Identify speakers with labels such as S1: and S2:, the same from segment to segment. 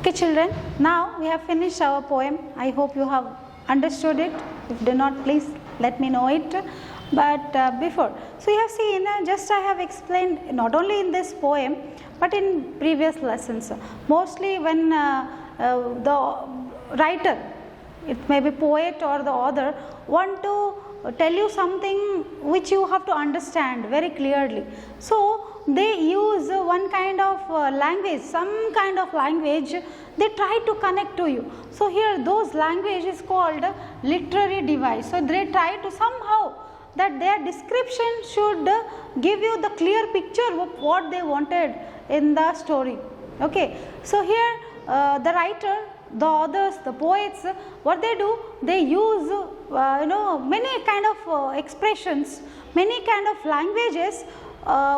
S1: Okay children, now we have finished our poem. I hope you have understood it. If do not, please let me know it. But before, so you have seen, just I have explained not only in this poem but in previous lessons. Mostly when the writer, it may be poet or the author, want to tell you something which you have to understand very clearly. So they use one kind of language, some kind of language they try to connect to you. So here those language is called literary device. So they try to somehow that their description should give you the clear picture of what they wanted in the story. Okay, so here the writer, the authors, the poets, what they do, they use many kind of expressions, many kind of languages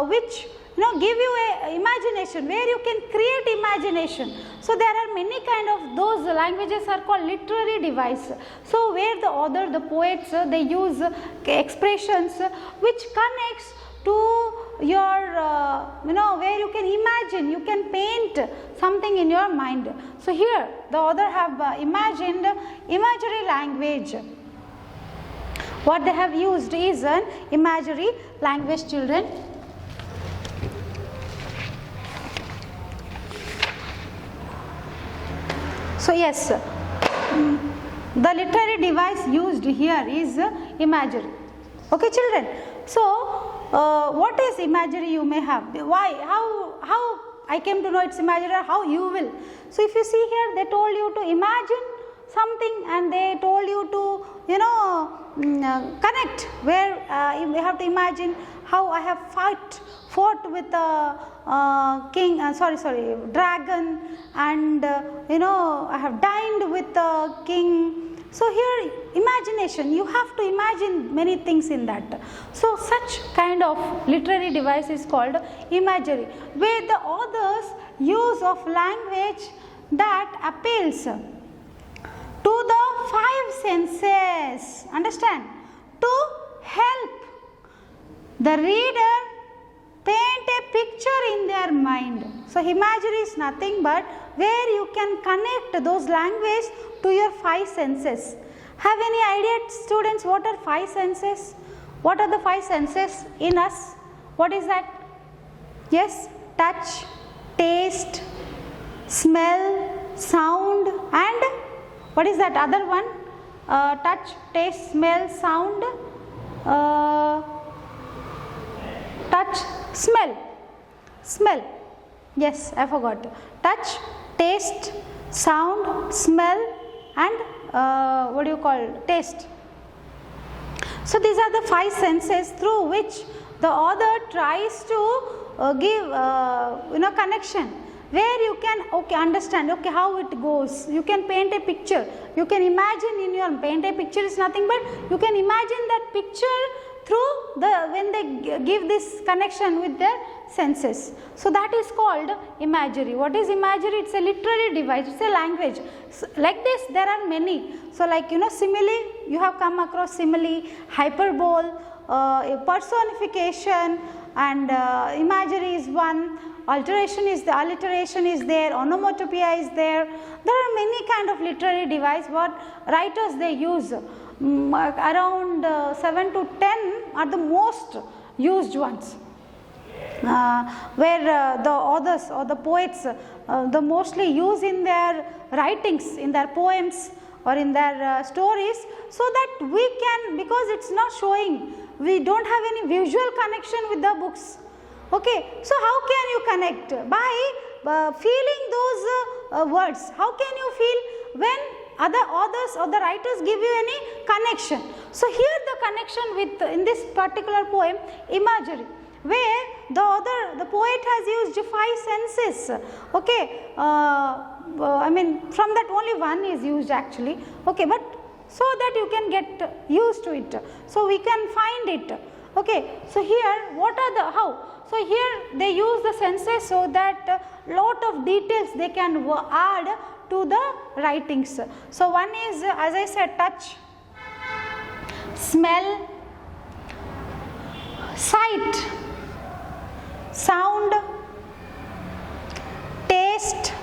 S1: which give you a imagination, where you can create imagination. So there are many kind of those languages are called literary device. So where the author, the poets, they use expressions which connects to your where you can imagine, you can paint something in your mind. So here the author have imagined imaginary language. What they have used is an imaginary language, children. So yes, the literary device used here is imagery. Okay children, so what is imagery you may have? Why? How I came to know it's imagery, or how you will? So if you see here, they told you to imagine something and they told you to connect, where you have to imagine how I have fought with a dragon, and I have dined with the king. So here imagination, you have to imagine many things in that. So such kind of literary device is called imagery, where the author's use of language that appeals to the five senses, understand, to help the reader paint a picture in their mind. So imagery is nothing but where you can connect those language to your five senses. Have any idea, students, what are five senses? What are the five senses in us? What is that? Yes, touch, taste, smell, sound, and what is that other one? Touch, taste, smell, sound, touch, smell. Yes, I forgot. Touch, taste, sound, smell, and taste. So these are the five senses through which the author tries to give connection, where you can understand how it goes. You can paint a picture. You can imagine in your paint a picture is nothing but you can imagine that picture through when they give this connection with their senses. So that is called imagery. What is imagery? It's a literary device, it's a language. So like this there are many. So like simile, you have come across simile, hyperbole, personification, and imagery is one. Alliteration is there, onomatopoeia is there. There are many kind of literary device what writers they use. Around 7 to 10 are the most used ones, where the authors or the poets the mostly use in their writings, in their poems or in their stories, so that we can, because it's not showing, we don't have any visual connection with the books. Okay, so how can you connect? By feeling those words. How can you feel when other authors or the writers give you any connection? So here the connection with, in this particular poem, imagery, where the author, the poet has used five senses. Okay, I mean from that only one is used actually. Okay, but so that you can get used to it. So we can find it. Okay, so here what are the how? So here they use the senses so that lot of details they can add to the writings. So one is, as I said, touch, smell, sight, sound, taste,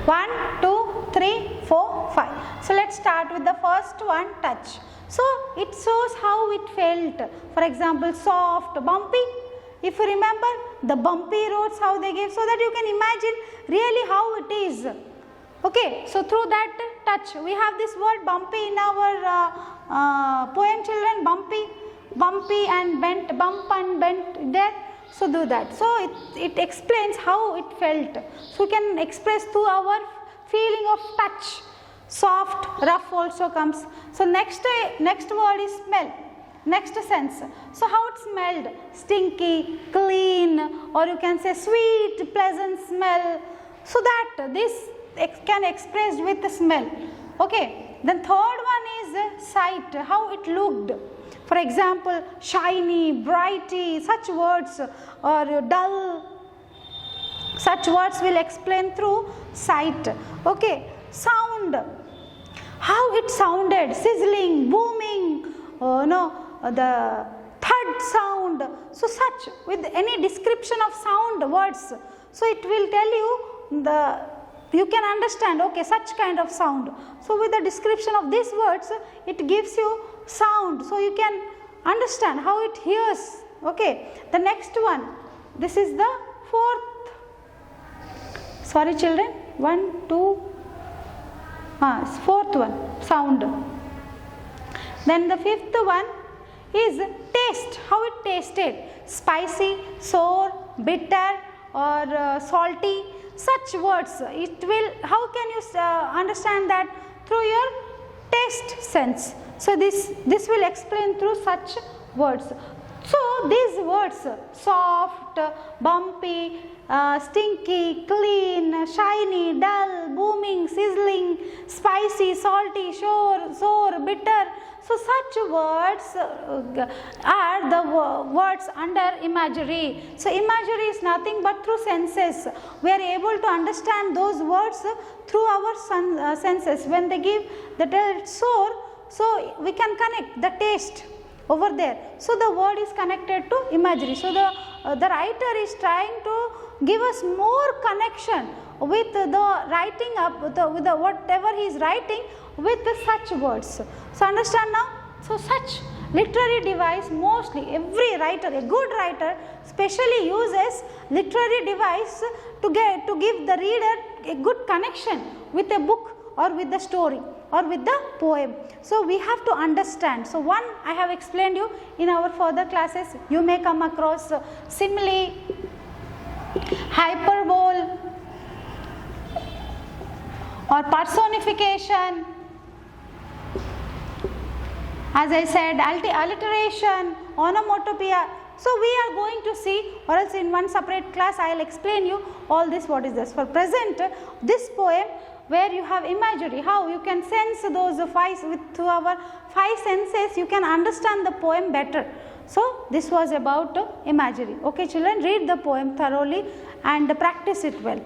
S1: 1, 2, 3, 4, 5. So let's start with the first one, touch. So it shows how it felt. For example, soft, bumpy. If you remember the bumpy roads, how they gave, so that you can imagine really how it is. Okay, so through that touch, we have this word bumpy in our poem, children. Bumpy and bent, bump and bent there. So do that. So it explains how it felt. So we can express through our feeling of touch. Soft, rough also comes. So next word is smell. Next sense. So how it smelled? Stinky, clean, or you can say sweet, pleasant smell. So that this can express with the smell. Okay. Then third one is sight. How it looked. For example, shiny, brighty, such words, or dull. Such words will explain through sight. Okay. Sound. How it sounded. Sizzling, booming. The thud sound. So such with any description of sound words. So it will tell you you can understand, okay, such kind of sound. So with the description of these words, it gives you sound. So you can understand how it hears. Okay. The next one. This is the fourth. Sorry children. 1, 2. Fourth one. Sound. Then the fifth one is taste. How it tasted. Spicy, sour, bitter, or salty. Such words. It will. How can you understand that? Through your taste sense. So this will explain through such words. So these words, soft, bumpy, stinky, clean, shiny, dull, booming, sizzling, spicy, salty, sour, bitter. So such words are the words under imagery. So imagery is nothing but through senses. We are able to understand those words through our senses. When they give the sour, so we can connect the taste over there. So the word is connected to imagery. So the writer is trying to give us more connection with the writing up, with the whatever he is writing with such words. So understand now? So such literary device, mostly every writer, a good writer specially uses literary device to give the reader a good connection with a book or with the story or with the poem. So we have to understand. So one I have explained you in our further classes. You may come across simile, hyperbole, or personification. As I said, alliteration, onomatopoeia. So we are going to see, or else in one separate class I will explain you all this. What is this? For present, this poem where you have imagery, how you can sense those through our five senses, you can understand the poem better. So this was about imagery. Okay children, read the poem thoroughly and practice it well.